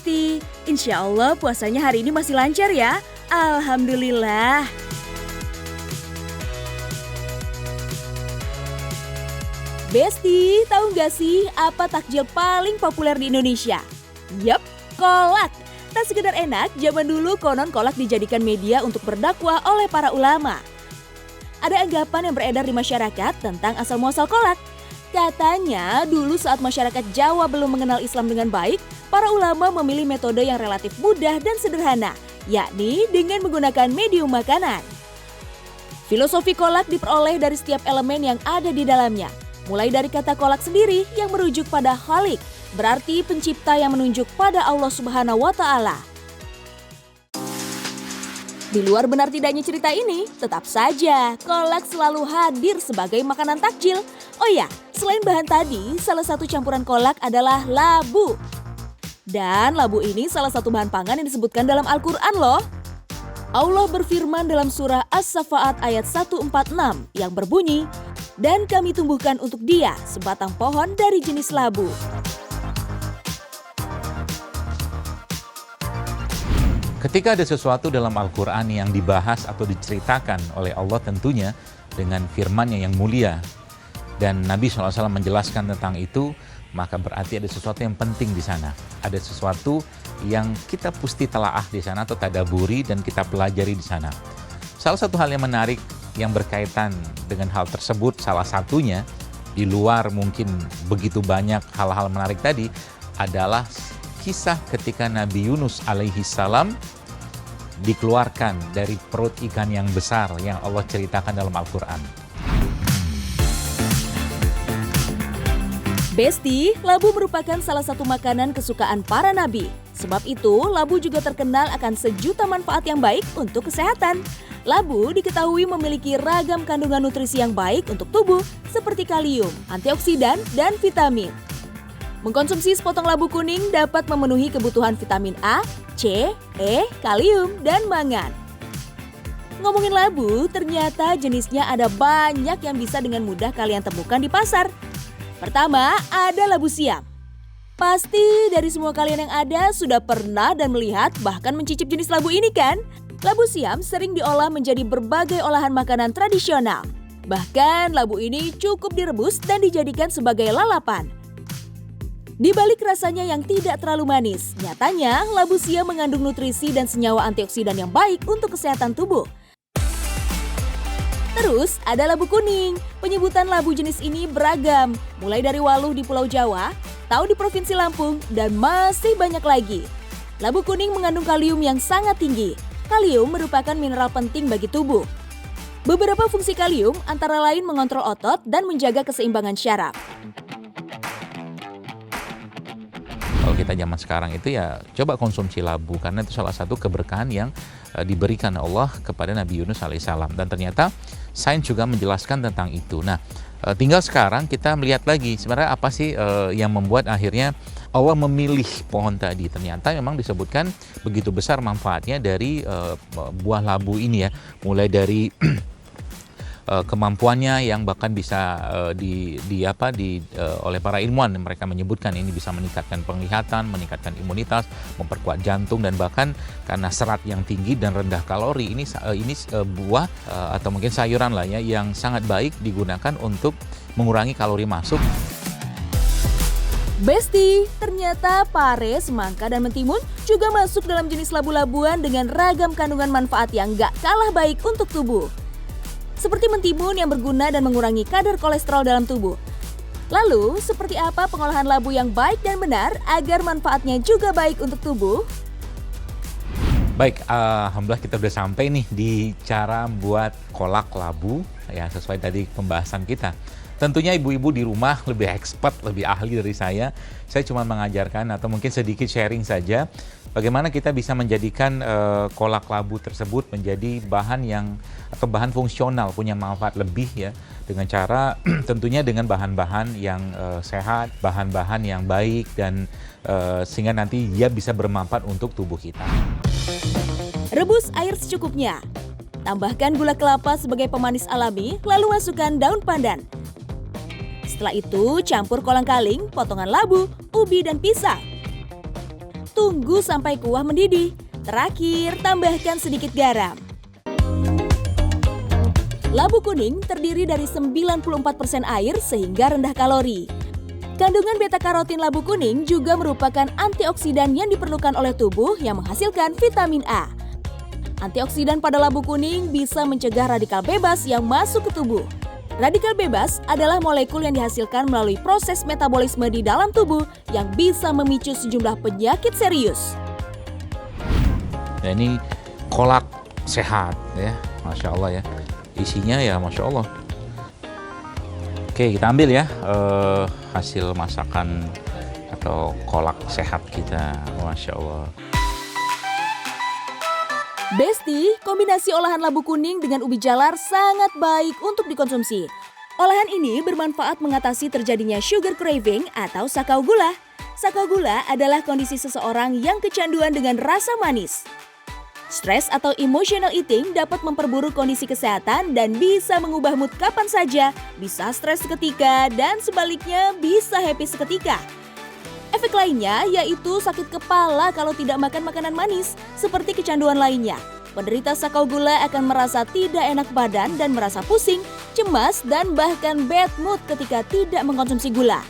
Besti, insya Allah puasanya hari ini masih lancar ya. Alhamdulillah. Besti, tahu nggak sih apa takjil paling populer di Indonesia? Yap, kolak. Tak sekedar enak, zaman dulu konon kolak dijadikan media untuk berdakwah oleh para ulama. Ada anggapan yang beredar di masyarakat tentang asal-muasal kolak. Katanya dulu saat masyarakat Jawa belum mengenal Islam dengan baik, para ulama memilih metode yang relatif mudah dan sederhana, yakni dengan menggunakan medium makanan. Filosofi kolak diperoleh dari setiap elemen yang ada di dalamnya, mulai dari kata kolak sendiri yang merujuk pada Khalik, berarti pencipta yang menunjuk pada Allah Subhanahu wa Ta'ala. Di luar benar tidaknya cerita ini, tetap saja kolak selalu hadir sebagai makanan takjil. Oh ya, selain bahan tadi, salah satu campuran kolak adalah labu. Dan labu ini salah satu bahan pangan yang disebutkan dalam Al-Quran loh. Allah berfirman dalam surah As-Safaat ayat 146 yang berbunyi, "Dan kami tumbuhkan untuk dia sebatang pohon dari jenis labu." Ketika ada sesuatu dalam Al-Quran yang dibahas atau diceritakan oleh Allah tentunya dengan firman-Nya yang mulia dan Nabi SAW menjelaskan tentang itu, maka berarti ada sesuatu yang penting di sana. Ada sesuatu yang kita mesti telaah di sana atau tadaburi dan kita pelajari di sana. Salah satu hal yang menarik yang berkaitan dengan hal tersebut, salah satunya di luar mungkin begitu banyak hal-hal menarik tadi adalah kisah ketika Nabi Yunus alaihi salam dikeluarkan dari perut ikan yang besar yang Allah ceritakan dalam Al-Quran. Besti, labu merupakan salah satu makanan kesukaan para nabi. Sebab itu, labu juga terkenal akan sejuta manfaat yang baik untuk kesehatan. Labu diketahui memiliki ragam kandungan nutrisi yang baik untuk tubuh seperti kalium, antioksidan, dan vitamin. Mengkonsumsi sepotong labu kuning dapat memenuhi kebutuhan vitamin A, C, E, kalium, dan mangan. Ngomongin labu, ternyata jenisnya ada banyak yang bisa dengan mudah kalian temukan di pasar. Pertama, ada labu siam. Pasti dari semua kalian yang ada sudah pernah dan melihat bahkan mencicip jenis labu ini kan? Labu siam sering diolah menjadi berbagai olahan makanan tradisional. Bahkan labu ini cukup direbus dan dijadikan sebagai lalapan. Di balik rasanya yang tidak terlalu manis, nyatanya labu siam mengandung nutrisi dan senyawa antioksidan yang baik untuk kesehatan tubuh. Terus ada labu kuning. Penyebutan labu jenis ini beragam, mulai dari Waluh di Pulau Jawa, Tau di Provinsi Lampung, dan masih banyak lagi. Labu kuning mengandung kalium yang sangat tinggi. Kalium merupakan mineral penting bagi tubuh. Beberapa fungsi kalium antara lain mengontrol otot dan menjaga keseimbangan syaraf. Kalau kita zaman sekarang itu ya coba konsumsi labu karena itu salah satu keberkahan yang diberikan Allah kepada Nabi Yunus alaihissalam dan ternyata sains juga menjelaskan tentang itu. Nah, tinggal sekarang kita melihat lagi sebenarnya apa sih yang membuat akhirnya Allah memilih pohon tadi. Ternyata memang disebutkan begitu besar manfaatnya dari buah labu ini ya, mulai dari kemampuannya yang bahkan bisa oleh para ilmuwan mereka menyebutkan ini bisa meningkatkan penglihatan, meningkatkan imunitas, memperkuat jantung dan bahkan karena serat yang tinggi dan rendah kalori ini buah atau mungkin sayuran lah ya yang sangat baik digunakan untuk mengurangi kalori masuk. Besti, ternyata pare, semangka, dan mentimun juga masuk dalam jenis labu-labuan dengan ragam kandungan manfaat yang gak kalah baik untuk tubuh. Seperti mentimun yang berguna dan mengurangi kadar kolesterol dalam tubuh. Lalu, seperti apa pengolahan labu yang baik dan benar agar manfaatnya juga baik untuk tubuh? Baik, alhamdulillah kita udah sampai nih di cara buat kolak labu ya sesuai tadi pembahasan kita. Tentunya ibu-ibu di rumah lebih expert, lebih ahli dari saya. Saya cuma mengajarkan atau mungkin sedikit sharing saja bagaimana kita bisa menjadikan kolak labu tersebut menjadi bahan yang atau bahan fungsional, punya manfaat lebih ya dengan cara tentunya dengan bahan-bahan yang sehat, bahan-bahan yang baik dan sehingga nanti dia bisa bermanfaat untuk tubuh kita. Rebus air secukupnya. Tambahkan gula kelapa sebagai pemanis alami, lalu masukkan daun pandan. Setelah itu, campur kolang-kaling, potongan labu, ubi, dan pisang. tunggu sampai kuah mendidih. Terakhir, tambahkan sedikit garam. Labu kuning terdiri dari 94% air sehingga rendah kalori. Kandungan beta-karotin labu kuning juga merupakan antioksidan yang diperlukan oleh tubuh yang menghasilkan vitamin A. Antioksidan pada labu kuning bisa mencegah radikal bebas yang masuk ke tubuh. Radikal bebas adalah molekul yang dihasilkan melalui proses metabolisme di dalam tubuh yang bisa memicu sejumlah penyakit serius. Nah, ini kolak sehat ya, Masya Allah ya. Isinya ya Masya Allah. Oke, kita ambil ya hasil masakan atau kolak sehat kita. Masya Allah. Besti, kombinasi olahan labu kuning dengan ubi jalar sangat baik untuk dikonsumsi. Olahan ini bermanfaat mengatasi terjadinya sugar craving atau sakau gula. Sakau gula adalah kondisi seseorang yang kecanduan dengan rasa manis. Stres atau emotional eating dapat memperburuk kondisi kesehatan dan bisa mengubah mood kapan saja, bisa stres seketika dan sebaliknya bisa happy seketika. Efek lainnya yaitu sakit kepala kalau tidak makan makanan manis, seperti kecanduan lainnya. Penderita sakau gula akan merasa tidak enak badan dan merasa pusing, cemas, dan bahkan bad mood ketika tidak mengkonsumsi gula.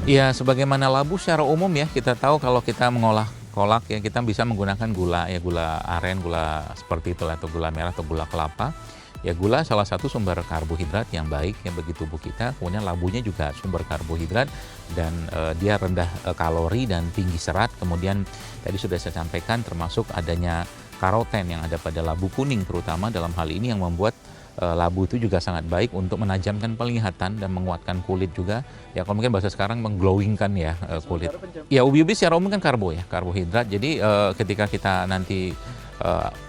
Ya, sebagaimana labu secara umum ya, kita tahu kalau kita mengolah kolak ya kita bisa menggunakan gula ya, gula aren, gula seperti itu atau gula merah atau gula kelapa. Ya, gula salah satu sumber karbohidrat yang baik ya bagi tubuh kita. Kemudian labunya juga sumber karbohidrat dan dia rendah kalori dan tinggi serat. Kemudian tadi sudah saya sampaikan termasuk adanya karoten yang ada pada labu kuning terutama dalam hal ini yang membuat labu itu juga sangat baik untuk menajamkan penglihatan dan menguatkan kulit juga. Ya, kalau mungkin bahasa sekarang mengglowingkan ya kulit. Ya, ubi-ubi secara umum kan karbohidrat. Jadi ketika kita nanti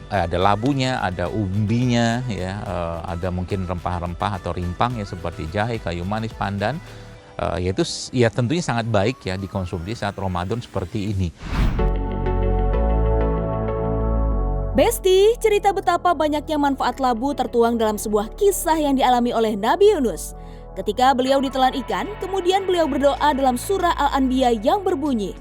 ada labunya, ada umbinya ya, ada mungkin rempah-rempah atau rimpang ya seperti jahe, kayu manis, pandan. Yaitu ya tentunya sangat baik ya dikonsumsi saat Ramadan seperti ini. Besti, cerita betapa banyaknya manfaat labu tertuang dalam sebuah kisah yang dialami oleh Nabi Yunus. Ketika beliau ditelan ikan, kemudian beliau berdoa dalam surah Al-Anbiya yang berbunyi,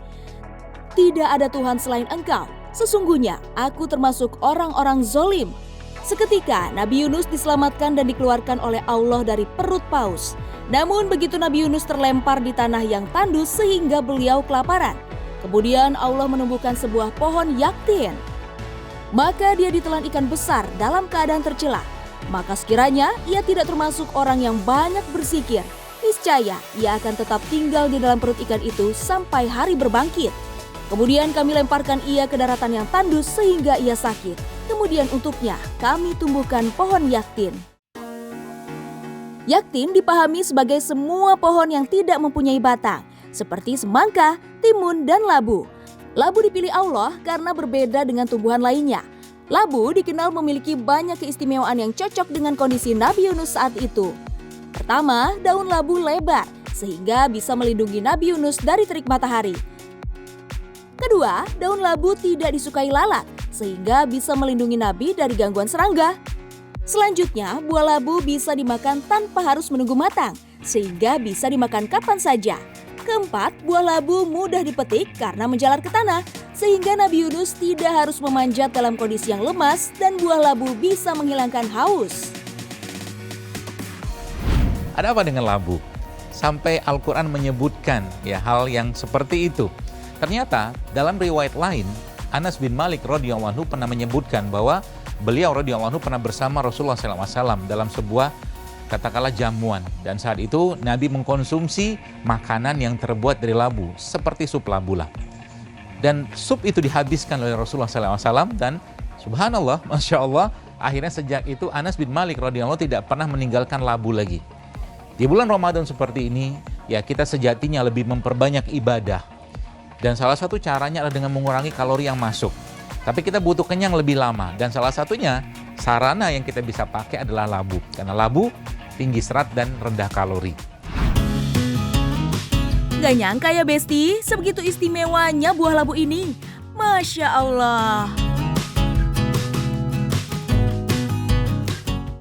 "Tidak ada Tuhan selain Engkau, sesungguhnya aku termasuk orang-orang zolim." Seketika Nabi Yunus diselamatkan dan dikeluarkan oleh Allah dari perut paus. Namun begitu Nabi Yunus terlempar di tanah yang tandus sehingga beliau kelaparan. Kemudian Allah menumbuhkan sebuah pohon yaktin. Maka dia ditelan ikan besar dalam keadaan tercela. Maka sekiranya ia tidak termasuk orang yang banyak bersikir, niscaya ia akan tetap tinggal di dalam perut ikan itu sampai hari berbangkit. Kemudian kami lemparkan ia ke daratan yang tandus sehingga ia sakit. Kemudian untuknya kami tumbuhkan pohon yaktin. Yaktin dipahami sebagai semua pohon yang tidak mempunyai batang, seperti semangka, timun, dan labu. Labu dipilih Allah karena berbeda dengan tumbuhan lainnya. Labu dikenal memiliki banyak keistimewaan yang cocok dengan kondisi Nabi Yunus saat itu. Pertama, daun labu lebar, sehingga bisa melindungi Nabi Yunus dari terik matahari. Kedua, daun labu tidak disukai lalat, sehingga bisa melindungi Nabi dari gangguan serangga. Selanjutnya, buah labu bisa dimakan tanpa harus menunggu matang, sehingga bisa dimakan kapan saja. Keempat, buah labu mudah dipetik karena menjalar ke tanah, sehingga Nabi Yunus tidak harus memanjat dalam kondisi yang lemas dan buah labu bisa menghilangkan haus. Ada apa dengan labu? Sampai Al-Quran menyebutkan ya hal yang seperti itu. Ternyata dalam riwayat lain, Anas bin Malik radhiyallahu anhu pernah menyebutkan bahwa beliau radhiyallahu anhu pernah bersama Rasulullah SAW dalam sebuah katakanlah jamuan, dan saat itu Nabi mengkonsumsi makanan yang terbuat dari labu seperti sup labu lah, dan sup itu dihabiskan oleh Rasulullah SAW dan subhanallah, masya Allah, akhirnya sejak itu Anas bin Malik radhiyallahu tidak pernah meninggalkan labu lagi. Di bulan Ramadan seperti ini ya kita sejatinya lebih memperbanyak ibadah, dan salah satu caranya adalah dengan mengurangi kalori yang masuk. Tapi kita butuh kenyang lebih lama, dan salah satunya sarana yang kita bisa pakai adalah labu, karena labu tinggi serat dan rendah kalori. Gak nyangka ya Besti, sebegitu istimewanya buah labu ini. Masya Allah.